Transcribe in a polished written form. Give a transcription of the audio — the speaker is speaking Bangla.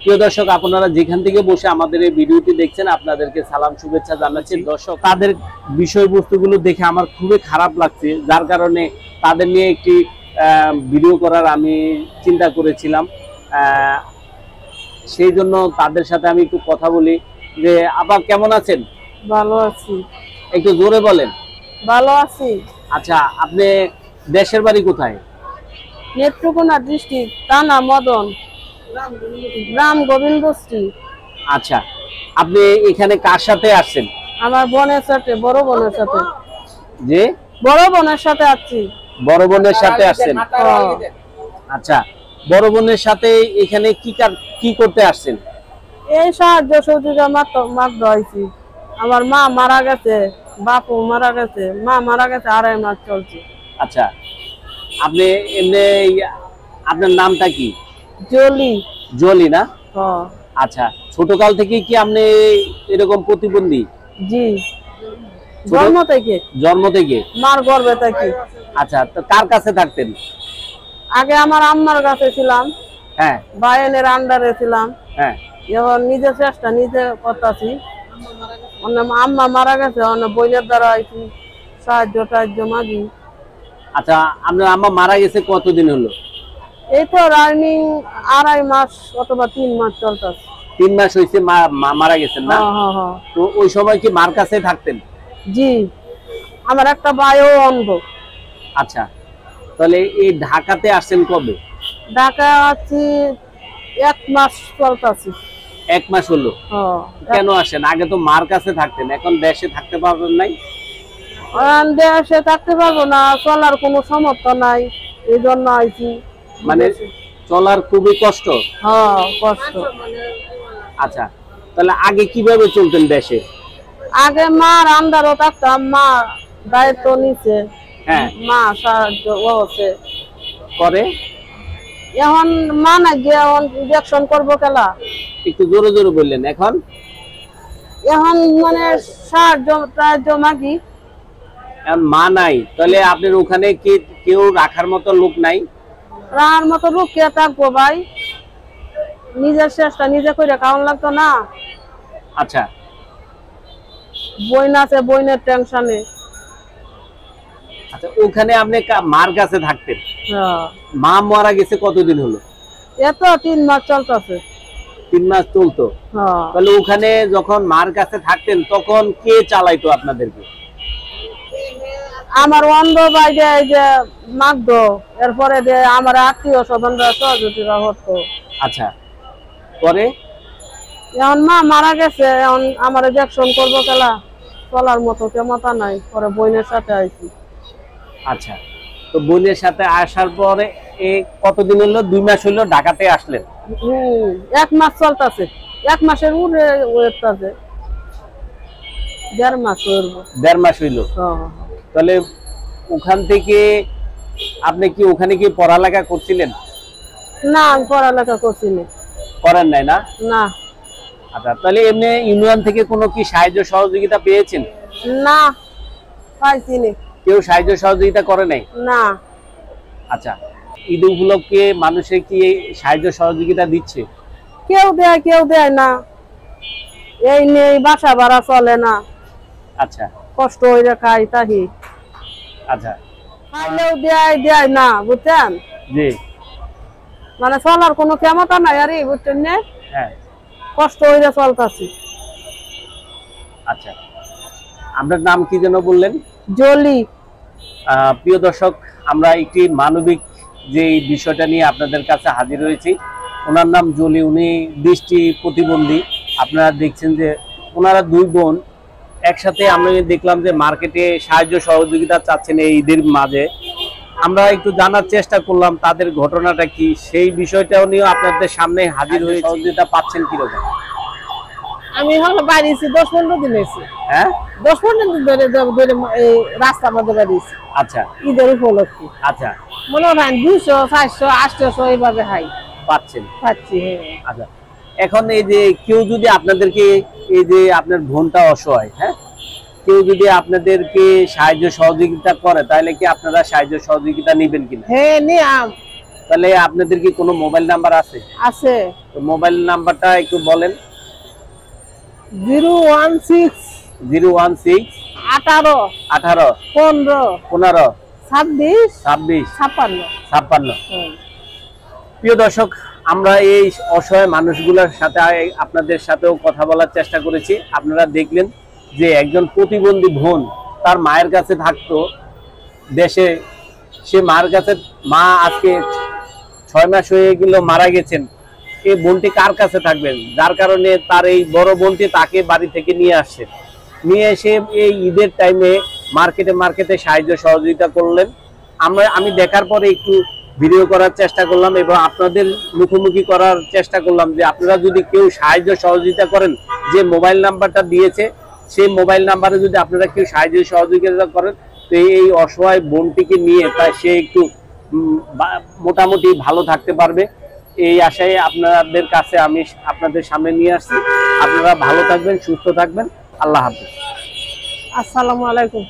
প্রিয় দর্শক, আপনারা যেখান থেকে বসে আমাদের এই ভিডিওটি দেখছেন আপনাদেরকে সালাম শুভেচ্ছা জানাচ্ছি। দর্শক, তাদের বিষয়বস্তুগুলো দেখে আমার খুবই খারাপ লাগছে, যার কারণে তাদের নিয়ে একটি ভিডিও করার আমি চিন্তা করেছিলাম। সেই জন্য তাদের সাথে আমি একটু কথা বলি। যে আপা কেমন আছেন? ভালো আছি। একটু জোরে বলেন। ভালো আছি। আচ্ছা, আপনি দেশের বাড়ি কোথায়? নেত্রকোনা ডিস্ট্রিক্ট, থানা মদন, গ্রাম গোবিন্দশ্রী। আচ্ছা, আপনি এখানে কার সাথে আসছেন? আমার বোনের সাথে, বড় বোনের সাথে। যে বড় বোনের সাথে আছি। বড় বোনের সাথে আসছেন? আচ্ছা, বড় বোনের সাথে এখানে কি করতে আসছেন? এই সাহায্য সহযোগিতা মাত্র হয়েছি। আমার মা মারা গেছে, বাপু মারা গেছে, মা মারা গেছে, 2.5 মাস চলছে। আচ্ছা, আপনি এমনি আপনার নামটা কি? জলি। জলি না? আচ্ছা, ছোটকাল থেকে কি আপনি এরকম প্রতিবন্ধী? জি, জন্ম থেকে। জন্ম থেকে? মার গর্ভে থেকে। আচ্ছা, তো কার কাছে থাকতেন? আগে আমার আম্মার কাছে ছিলাম। হ্যাঁ। বায়েনের আন্ডারে ছিলাম। হ্যাঁ। এখন নিজের চেষ্টা নিজে করতেছি। আম্মা মারা গেছে, বইনের দ্বারা আইছি, সাহায্য মাগি। আচ্ছা, আপনার আম্মা মারা গেছে কতদিন হলো? এই তো রানিং 2.5 মাস অথবা 3 মাস চলতেছে। 3 মাস হয়েছে মারা গেছেন না? তো ওই সময় কি মার কাছে থাকতেন? জি, আমার একটা ভাইও অন্ধ। আচ্ছা, তাহলে এই ঢাকাতে আসছেন কবে? ঢাকা আছি 1 মাস চলতেছে। 1 মাস হলো? কেন আসেন? আগে তো মার কাছে থাকতেন, এখন দেশে থাকতে পারবেন নাই? দেশে থাকতে পারবো না, চলার কোনো সামর্থ্য নাই, এই জন্য আইছি। মানে চলার খুবই কষ্ট? কষ্ট। আচ্ছা, তাহলে আগে কিভাবে চলতেন দেশে? আগে মার আন্ডারও থাকতাম, মা দায়িত্ব নিছে। হ্যাঁ। মা সাহায্য হচ্ছে করে। এখন মা না গিয়ে এখন ইনজেকশন করবো খেলা। একটু জোরে জোরে বললেন। এখন মানে সাহায্য মাগি। মা নাই, তাহলে আপনার ওখানে কি কেউ রাখার মতো লোক নাই? রাখার মতো লোক কে থাকবো ভাই? নিজের চেষ্টা নিজে করে খাওয়ান লাগতো না। আচ্ছা, বইন আছে, বইনের টেনশনে। আচ্ছা, ওখানে আপনি মার কাছে থাকতেন? মা মারা গেছে কতদিন হলো? এত 3 মাস চলতেছে। 3 মাস চলতো? তাহলে ওখানে যখন মার কাছে থাকতেন তখন কে চালাইতো আপনাদেরকে? আমার অন্ধ বাইরে যে মাগতো, এরপরে যে আমার আত্মীয় স্বজনরা সহযোগিতা করতো। আচ্ছা, পরে এখন মা মারা গেছে, এখন আমার ইনজেকশন করবো খেলা, চলার মতো ক্ষমতা নাই, পরে বোনের সাথে আইছি। আচ্ছা, তো বোনের সাথে আসার পরে কতদিন হলো? 2 মাস হলো ঢাকাতে আসলেন? 1 মাস চলতেছে। 1 মাসের উপরে হইতাছে। 1.5 মাস হইল। 1.5 মাস হইল? তাহলে ওখান থেকে আপনি কি ওখানে কি পড়ালেখা করছিলেন? না, আমি পড়ালেখা করছিনি। করেন নাই না? না। আচ্ছা, তাহলে এমনি ইউনিয়ন থেকে কোনো কি সাহায্য সহযোগিতা পেয়েছেন? না, পাইছিনি। কেউ সাহায্য সহযোগিতা করে নাই? না। আচ্ছা, ঈদ উপলক্ষে মানুষে কি সাহায্য সহযোগিতা দিচ্ছে? কেউ দেয় না। এই নেই, বাসা ভাড়া চলে না। আচ্ছা, কষ্ট হইলে খাই তাহি। আচ্ছা, খাইলেও দেয় না, বুঝছেন? জি, মানে চলার কোনো ক্ষমতা নাই আর, বুঝছেন না? হ্যাঁ, কষ্ট হইলে চলতেছি। আচ্ছা, আপনার নাম কি যেন বললেন? জলি। প্রিয় দর্শক, আমরা একটি মানবিক যে বিষয়টা নিয়ে আপনাদের কাছে হাজির হয়েছি। ওনার নাম জলি, উনি দৃষ্টি প্রতিবন্ধী। আপনারা দেখছেন যে ওনারা 2 বোন একসাথে। আমি দেখলাম যে মার্কেটে সাহায্য সহযোগিতা চাচ্ছেন এই ঈদের মাঝে। আমরা একটু জানার চেষ্টা করলাম তাদের ঘটনাটা কি, সেই বিষয়টাও নিয়ে আপনাদের সামনে হাজির হয়ে সহযোগিতা পাচ্ছেন কিরকম। আমি হলো বাড়িছি 10-15 দিন হয়েছে। হ্যাঁ, 10-15 দিন ধরে এই রাস্তার মধ্যে বাড়িছি। আচ্ছা, ঈদের উপলক্ষে। আচ্ছা, মনে হয় 200, 400, 800 এইভাবে পাচ্ছেন? পাচ্ছি। আচ্ছা, এখন এই যে কেউ যদি আপনাদেরকে, এই যে আপনার বোনটা অসহায়, হ্যাঁ, কেউ যদি আপনাদেরকে সাহায্য সহযোগিতা করে তাহলে কি আপনারা সাহায্য সহযোগিতা নেবেন কিনা? হ্যাঁ, নিয়াম। তাহলে আপনাদের কি কোনো মোবাইল নাম্বার আছে? আছে। তো মোবাইল নাম্বারটা একটু বলেন। 016 016 18 18 15 15 26 26 56। 56। প্রিয় দর্শক, আমরা এই অসহায় মানুষগুলোর সাথে আপনাদের সাথেও কথা বলার চেষ্টা করেছি। আপনারা দেখলেন যে একজন প্রতিবন্ধী বোন তার মায়ের কাছে থাকতো দেশে, সে মার কাছে, মা আজকে 6 মাস হয়ে গেল মারা গেছেন। এই বোনটি কার কাছে থাকবেন? যার কারণে তার এই বড় বোনটি তাকে বাড়ি থেকে নিয়ে আসছে, নিয়ে এসে এই ঈদের টাইমে মার্কেটে সাহায্য সহযোগিতা করলেন। আমি দেখার পরে একটু ভিডিও করার চেষ্টা করলাম এবং আপনাদের মুখোমুখি করার চেষ্টা করলাম যে আপনারা যদি কেউ সাহায্য সহযোগিতা করেন, যে মোবাইল নাম্বারটা দিয়েছে সেই মোবাইল নাম্বারে যদি আপনারা কেউ সাহায্য সহযোগিতা করেন, তো এই অসহায় বোনটিকে নিয়ে তাই সে একটু মোটামুটি ভালো থাকতে পারবে। এই আশায় আপনাদের কাছে আমি আপনাদের সামনে নিয়ে আসছি। আপনারা ভালো থাকবেন, সুস্থ থাকবেন। আল্লাহ হাফেজ। আসসালামু আলাইকুম।